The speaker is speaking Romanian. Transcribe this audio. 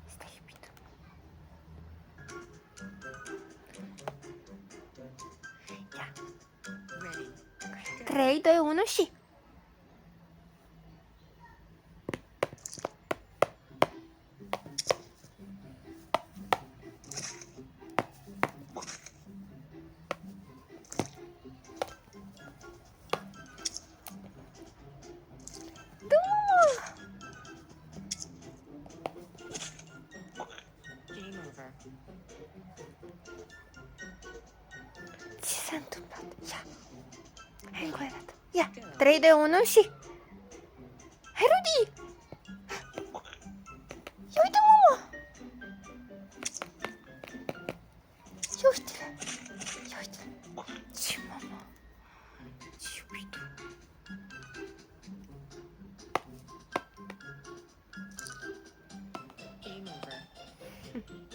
Stai, iubito. 3, 2, 1 și... Ce s-a întâmplat? Ia! Hai încă o dată. Ia! 3, 2, 1 și... Hai, Rudy! Ia uite, mama! Ia uite-le! Ia uite-le! Ce, mama? Ce iubito! Game over.